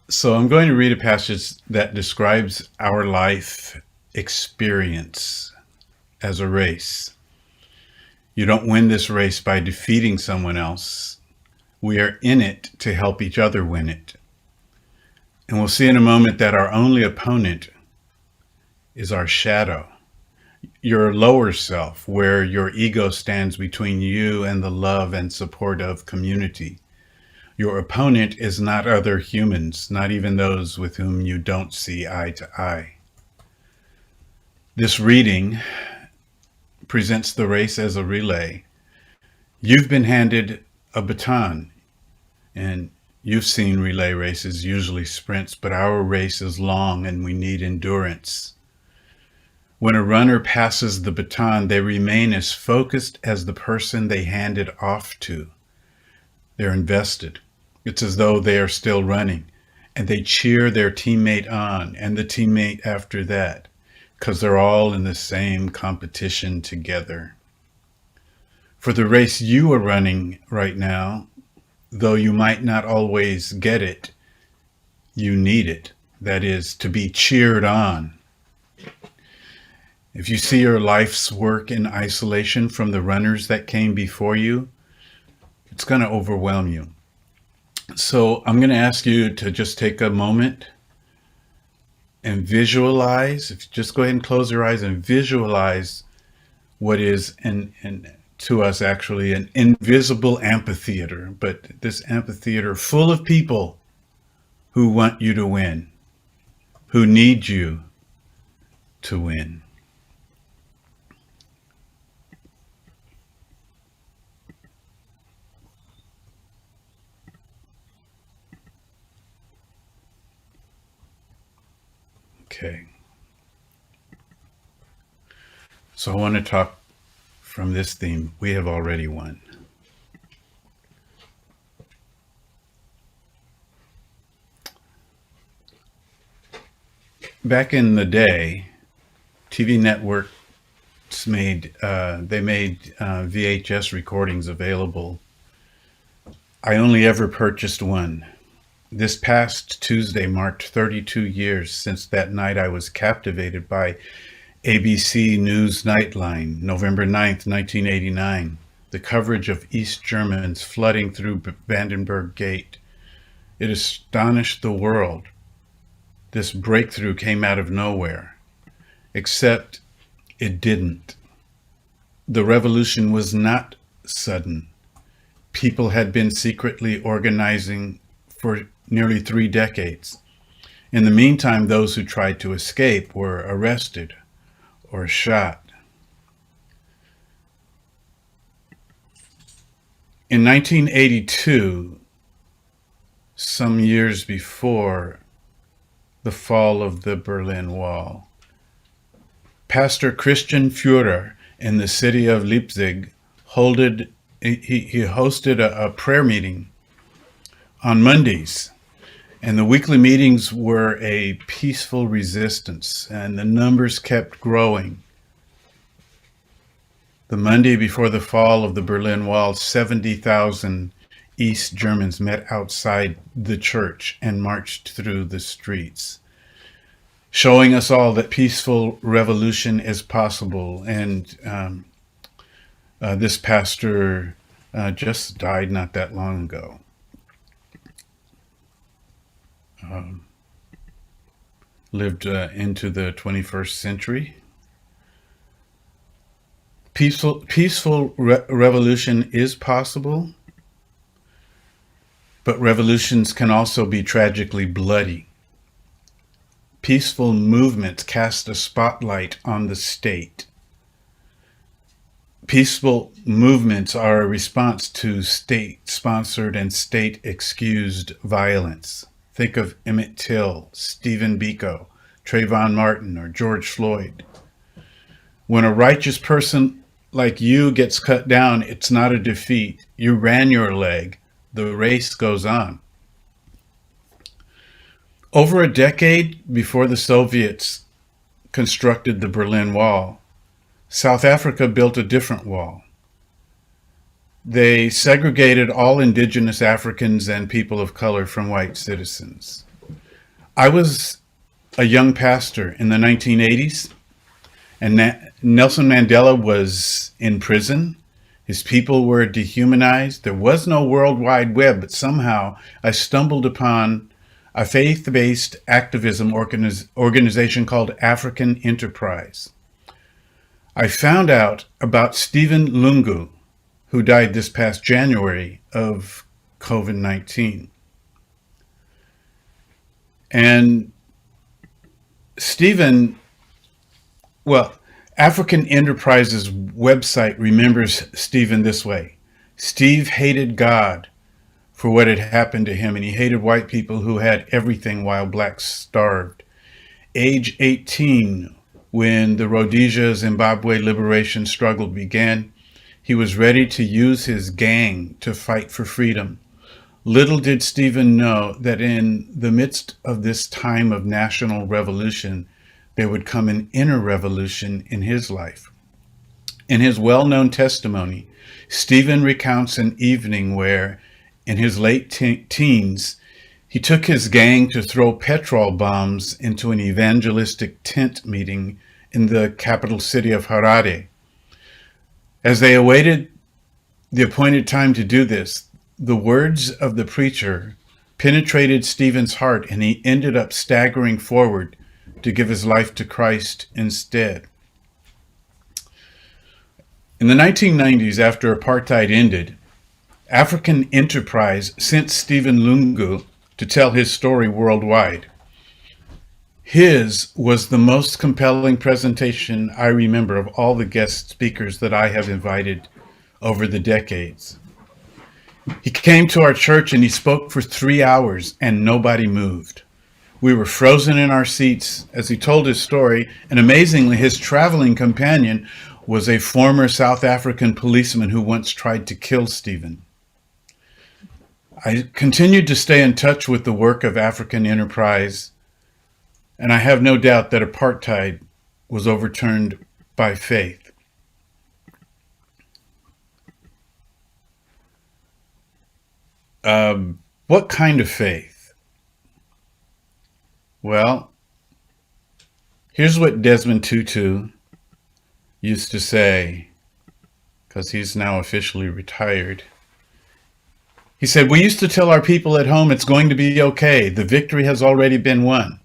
So I'm going to read a passage that describes our life experience as a race. You don't win this race by defeating someone else. We are in it to help each other win it. And we'll see in a moment that our only opponent is our shadow, your lower self, where your ego stands between you and the love and support of community. Your opponent is not other humans, not even those with whom you don't see eye to eye. This reading presents the race as a relay. You've been handed a baton, and you've seen relay races, usually sprints, but our race is long and we need endurance. When a runner passes the baton, they remain as focused as the person they hand it off to. They're invested. It's as though they are still running, and they cheer their teammate on and the teammate after that, because they're all in the same competition together. For the race you are running right now, though you might not always get it, you need it. That is, to be cheered on. If you see your life's work in isolation from the runners that came before you, it's going to overwhelm you. So I'm going to ask you to just take a moment and visualize. If you just go ahead and close your eyes and visualize what is, and to us actually, an invisible amphitheater, but this amphitheater full of people who want you to win, who need you to win. Okay. So I want to talk from this theme. We have already won. Back in the day, TV networks made VHS recordings available. I only ever purchased one. This past Tuesday marked 32 years since that night I was captivated by ABC News Nightline, November 9th, 1989. The coverage of East Germans flooding through Brandenburg Gate. It astonished the world. This breakthrough came out of nowhere, except it didn't. The revolution was not sudden. People had been secretly organizing for nearly 3 decades. In the meantime, those who tried to escape were arrested or shot. In 1982, some years before the fall of the Berlin Wall, Pastor Christian Führer in the city of Leipzig hosted a prayer meeting on Mondays. And the weekly meetings were a peaceful resistance, and the numbers kept growing. The Monday before the fall of the Berlin Wall, 70,000 East Germans met outside the church and marched through the streets, showing us all that peaceful revolution is possible. And this pastor just died not that long ago. Lived into the 21st century. Peaceful revolution is possible, but revolutions can also be tragically bloody. Peaceful movements cast a spotlight on the state. Peaceful movements are a response to state-sponsored and state-excused violence. Think of Emmett Till, Stephen Biko, Trayvon Martin, or George Floyd. When a righteous person like you gets cut down, it's not a defeat. You ran your leg. The race goes on. Over a decade before the Soviets constructed the Berlin Wall, South Africa built a different wall. They segregated all indigenous Africans and people of color from white citizens. I was a young pastor in the 1980s, and Nelson Mandela was in prison. His people were dehumanized. There was no World Wide Web, but somehow I stumbled upon a faith-based activism organization called African Enterprise. I found out about Stephen Lungu, who died this past January of COVID-19. And Stephen, well, African Enterprise's website remembers Stephen this way. Steve hated God for what had happened to him, and he hated white people who had everything while blacks starved. Age 18, when the Rhodesia Zimbabwe liberation struggle began, he was ready to use his gang to fight for freedom. Little did Stephen know that in the midst of this time of national revolution, there would come an inner revolution in his life. In his well-known testimony, Stephen recounts an evening where, in his late teens, he took his gang to throw petrol bombs into an evangelistic tent meeting in the capital city of Harare. As they awaited the appointed time to do this, the words of the preacher penetrated Stephen's heart, and he ended up staggering forward to give his life to Christ instead. In the 1990s, after apartheid ended, African Enterprise sent Stephen Lungu to tell his story worldwide. His was the most compelling presentation I remember of all the guest speakers that I have invited over the decades. He came to our church and he spoke for 3 hours and nobody moved. We were frozen in our seats as he told his story, and amazingly, his traveling companion was a former South African policeman who once tried to kill Stephen. I continued to stay in touch with the work of African Enterprise, and I have no doubt that apartheid was overturned by faith. What kind of faith? Well, here's what Desmond Tutu used to say, because he's now officially retired. He said, "We used to tell our people at home it's going to be okay. The victory has already been won.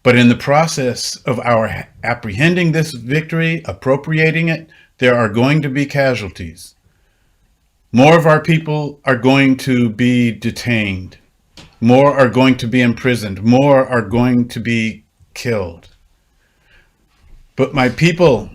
But in the process of our apprehending this victory, appropriating it, there are going to be casualties. More of our people are going to be detained. More are going to be imprisoned. More are going to be killed. But my people,"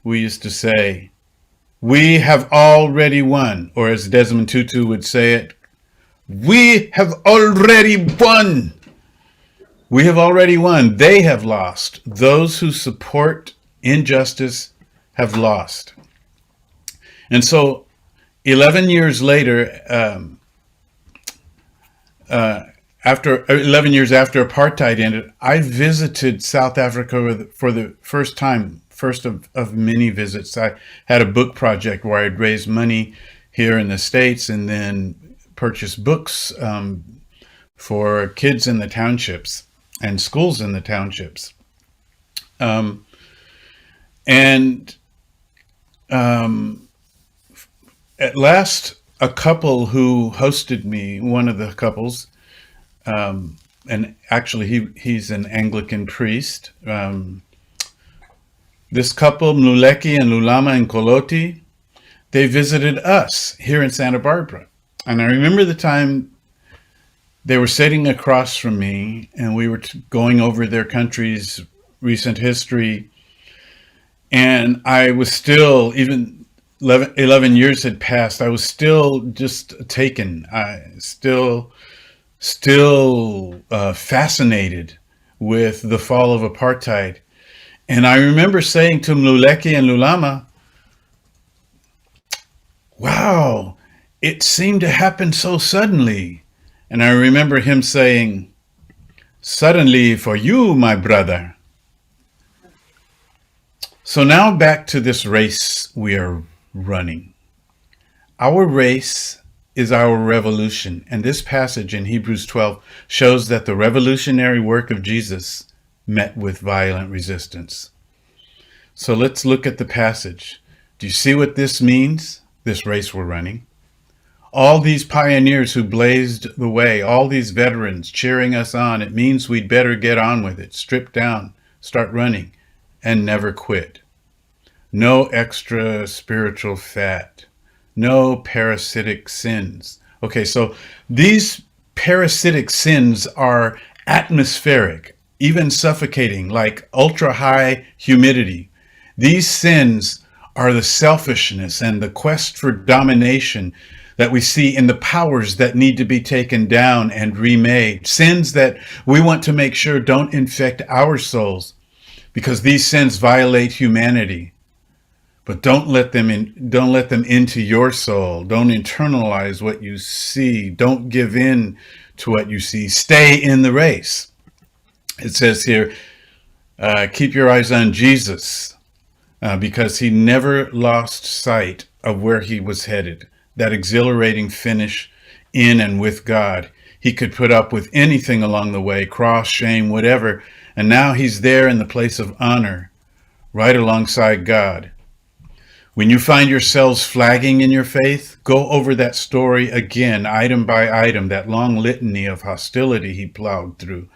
we used to say, "we have already won." Or as Desmond Tutu would say it, "We have already won. We have already won. They have lost. Those who support injustice have lost." And so 11 years later, after 11 years after apartheid ended, I visited South Africa for the first time, first of many visits. I had a book project where I'd raise money here in the States and then purchase books for kids in the townships and schools in the townships. At last, a couple who hosted me, one of the couples, and actually he's an Anglican priest. This couple, Mluleki and Lulama and Koloti, they visited us here in Santa Barbara. And I remember the time they were sitting across from me and we were going over their country's recent history. And I was still, even 11 years had passed, I was still just taken. Still fascinated with the fall of apartheid. And I remember saying to Mluleki and Lulama, "Wow, it seemed to happen so suddenly." And I remember him saying, "Suddenly for you, my brother." So now back to this race we are running. Our race is our revolution. And this passage in Hebrews 12 shows that the revolutionary work of Jesus met with violent resistance. So let's look at the passage. Do you see what this means? This race we're running. All these pioneers who blazed the way, all these veterans cheering us on, it means we'd better get on with it, strip down, start running, and never quit. No extra spiritual fat. No parasitic sins. Okay, so these parasitic sins are atmospheric, even suffocating, like ultra-high humidity. These sins are the selfishness and the quest for domination that we see in the powers that need to be taken down and remade. Sins that we want to make sure don't infect our souls, because these sins violate humanity. But don't let them into your soul. Don't internalize what you see. Don't give in to what you see. Stay in the race. It says here, keep your eyes on Jesus, because he never lost sight of where he was headed. That exhilarating finish in and with God. He could put up with anything along the way, cross, shame, whatever. And now he's there in the place of honor, right alongside God. When you find yourselves flagging in your faith, go over that story again, item by item, that long litany of hostility he plowed through.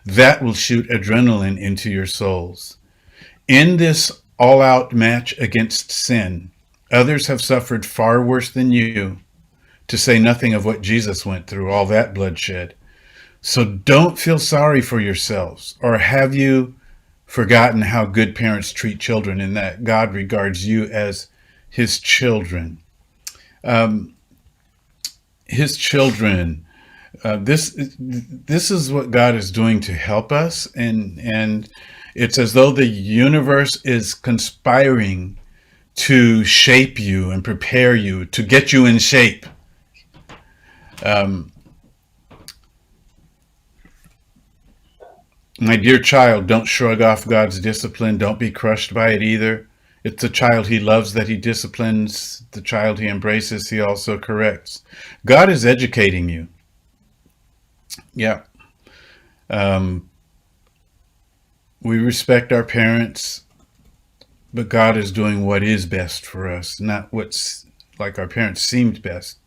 That will shoot adrenaline into your souls. In this all-out match against sin, others have suffered far worse than you, to say nothing of what Jesus went through, all that bloodshed. So don't feel sorry for yourselves. Or have you forgotten how good parents treat children, and that God regards you as his children? His children. This is what God is doing to help us, and it's as though the universe is conspiring to shape you and prepare you, to get you in shape. My dear child, don't shrug off God's discipline. Don't be crushed by it either. It's the child he loves that he disciplines. The child he embraces, he also corrects. God is educating you. Yeah. We respect our parents, but God is doing what is best for us, not what's like our parents seemed best.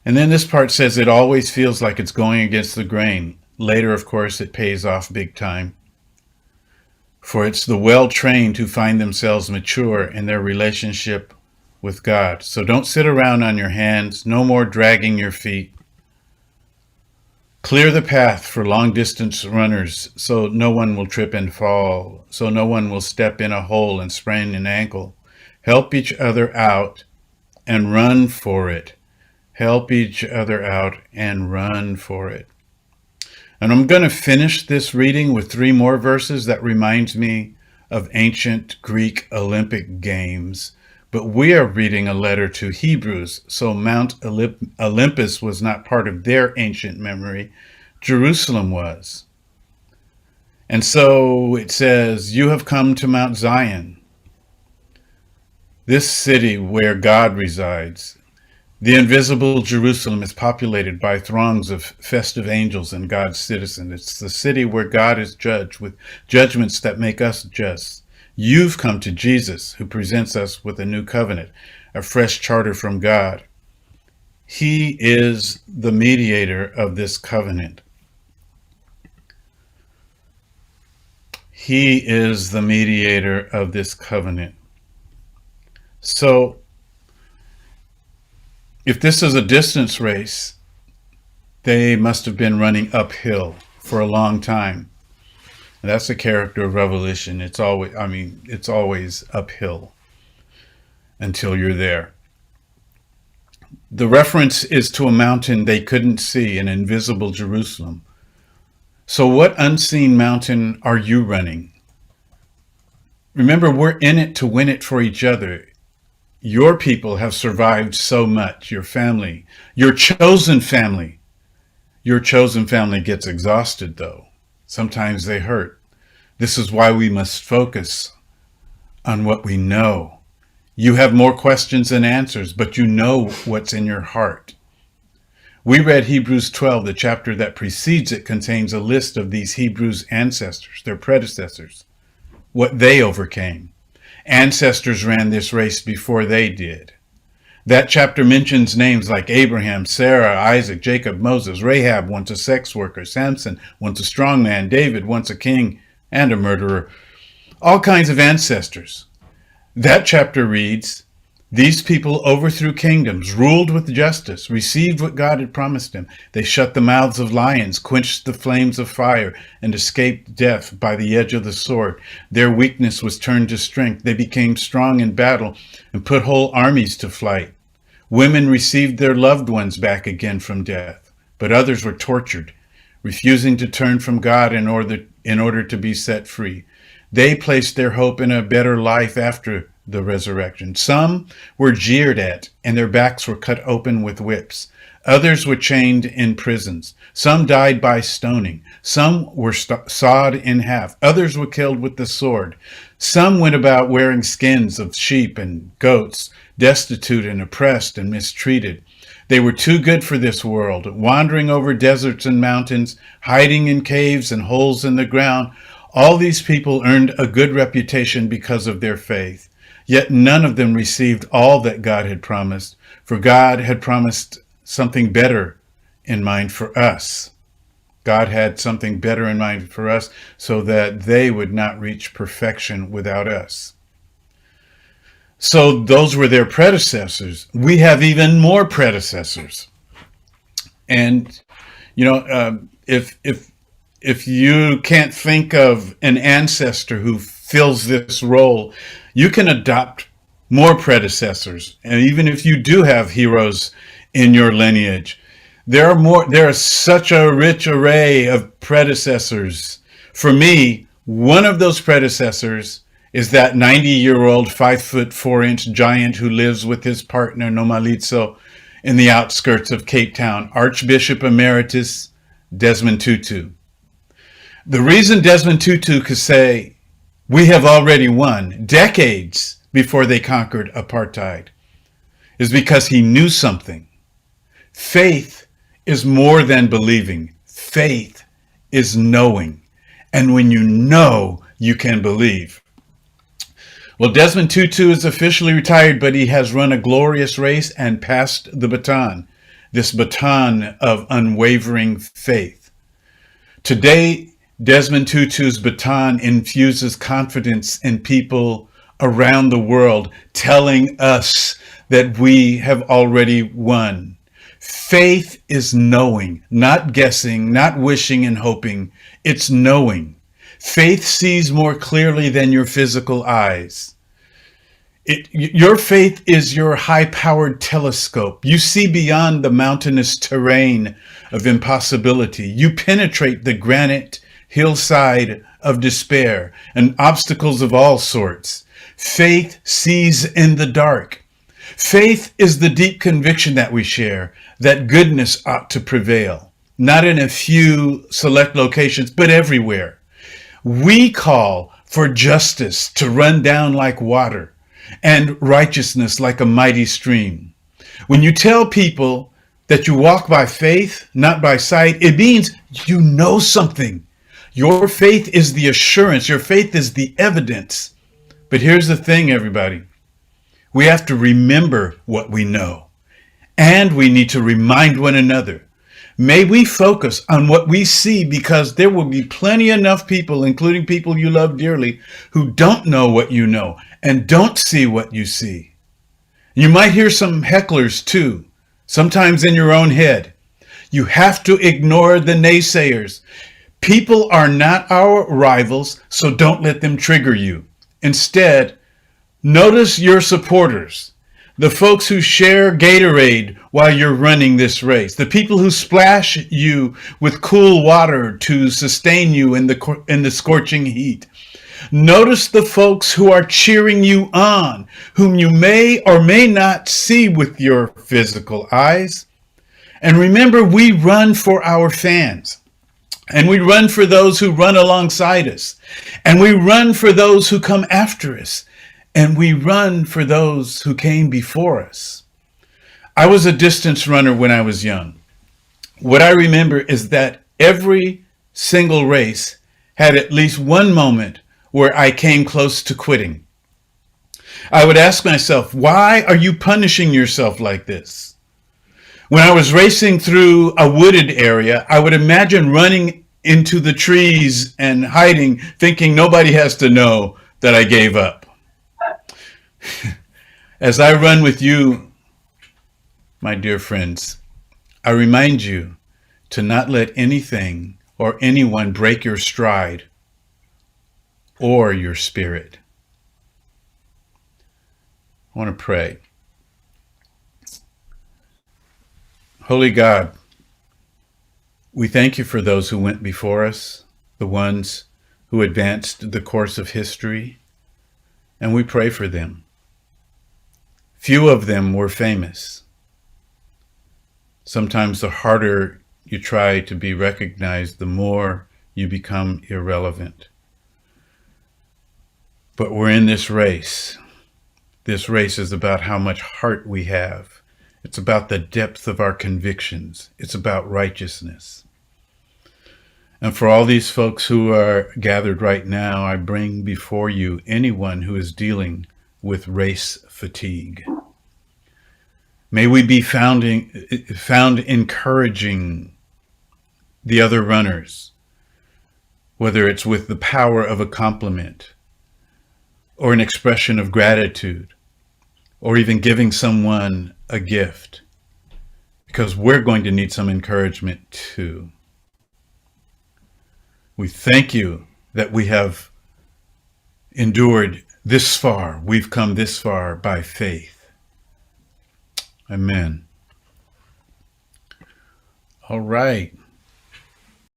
And then this part says it always feels like it's going against the grain. Later, of course, it pays off big time. For it's the well-trained who find themselves mature in their relationship with God. So don't sit around on your hands. No more dragging your feet. Clear the path for long-distance runners so no one will trip and fall, so no one will step in a hole and sprain an ankle. Help each other out and run for it. Help each other out and run for it. And I'm going to finish this reading with 3 more verses that reminds me of ancient Greek Olympic Games. But we are reading a letter to Hebrews, so Mount Olympus was not part of their ancient memory. Jerusalem was. And so it says, you have come to Mount Zion, this city where God resides. The invisible Jerusalem is populated by throngs of festive angels and God's citizens. It's the city where God is judged with judgments that make us just. You've come to Jesus, who presents us with a new covenant, a fresh charter from God. He is the mediator of this covenant. He is the mediator of this covenant. So, if this is a distance race, they must have been running uphill for a long time. And that's the character of revelation. It's always uphill until you're there. The reference is to a mountain they couldn't see, an invisible Jerusalem. So what unseen mountain are you running? Remember, we're in it to win it for each other. Your people have survived so much, your family, your chosen family. Your chosen family gets exhausted, though. Sometimes they hurt. This is why we must focus on what we know. You have more questions than answers, but you know what's in your heart. We read Hebrews 12, the chapter that precedes it contains a list of these Hebrews' ancestors, their predecessors, what they overcame. Ancestors ran this race before they did. That chapter mentions names like Abraham, Sarah, Isaac, Jacob, Moses, Rahab, once a sex worker, Samson, once a strong man, David, once a king and a murderer, all kinds of ancestors. That chapter reads, these people overthrew kingdoms, ruled with justice, received what God had promised them. They shut the mouths of lions, quenched the flames of fire, and escaped death by the edge of the sword. Their weakness was turned to strength. They became strong in battle and put whole armies to flight. Women received their loved ones back again from death, but others were tortured, refusing to turn from God in order to be set free. They placed their hope in a better life after the resurrection. Some were jeered at, and their backs were cut open with whips. Others were chained in prisons. Some died by stoning. Some were sawed in half. Others were killed with the sword. Some went about wearing skins of sheep and goats, destitute and oppressed and mistreated. They were too good for this world, wandering over deserts and mountains, hiding in caves and holes in the ground. All these people earned a good reputation because of their faith. Yet none of them received all that God had promised, for God had promised something better in mind for us. God had something better in mind for us so that they would not reach perfection without us. So those were their predecessors. We have even more predecessors. And, if you can't think of an ancestor who fills this role, you can adopt more predecessors. And even if you do have heroes in your lineage, there is such a rich array of predecessors. For me, one of those predecessors is that 90-year-old 5'4" giant who lives with his partner Nomalizo in the outskirts of Cape Town, Archbishop Emeritus Desmond Tutu. The reason Desmond Tutu could say, we have already won, decades before they conquered apartheid, is because he knew something. Faith is more than believing. Faith is knowing. And when you know, you can believe. Well, Desmond Tutu is officially retired, but he has run a glorious race and passed the baton, this baton of unwavering faith. Today, Desmond Tutu's baton infuses confidence in people around the world, telling us that we have already won. Faith is knowing, not guessing, not wishing and hoping. It's knowing. Faith sees more clearly than your physical eyes. Your faith is your high-powered telescope. You see beyond the mountainous terrain of impossibility. You penetrate the granite hillside of despair and obstacles of all sorts. Faith sees in the dark. Faith is the deep conviction that we share that goodness ought to prevail, not in a few select locations, but everywhere. We call for justice to run down like water and righteousness like a mighty stream. When you tell people that you walk by faith, not by sight, it means you know something. Your faith is the assurance. Your faith is the evidence. But here's the thing, everybody. We have to remember what we know. And we need to remind one another. May we focus on what we see, because there will be plenty enough people, including people you love dearly, who don't know what you know and don't see what you see. You might hear some hecklers too, sometimes in your own head. You have to ignore the naysayers. People are not our rivals, so don't let them trigger you. Instead, notice your supporters, the folks who share Gatorade while you're running this race, the people who splash you with cool water to sustain you in the scorching heat. Notice the folks who are cheering you on, whom you may or may not see with your physical eyes. And remember, we run for our fans. And we run for those who run alongside us. And we run for those who come after us. and we run for those who came before us. I was a distance runner when I was young. What I remember is that every single race had at least one moment where I came close to quitting. I would ask myself, why are you punishing yourself like this? When I was racing through a wooded area, I would imagine running into the trees and hiding, thinking nobody has to know that I gave up. As I run with you, my dear friends, I remind you to not let anything or anyone break your stride or your spirit. I want to pray. Holy God, we thank you for those who went before us, the ones who advanced the course of history, and we pray for them. Few of them were famous. Sometimes the harder you try to be recognized, the more you become irrelevant. But we're in this race. This race is about how much heart we have. It's about the depth of our convictions. It's about righteousness. And for all these folks who are gathered right now, I bring before you anyone who is dealing with race fatigue. May we be found encouraging the other runners, whether it's with the power of a compliment or an expression of gratitude, or even giving someone a gift, because we're going to need some encouragement too. We thank you that we have endured this far. We've come this far by faith. Amen. All right.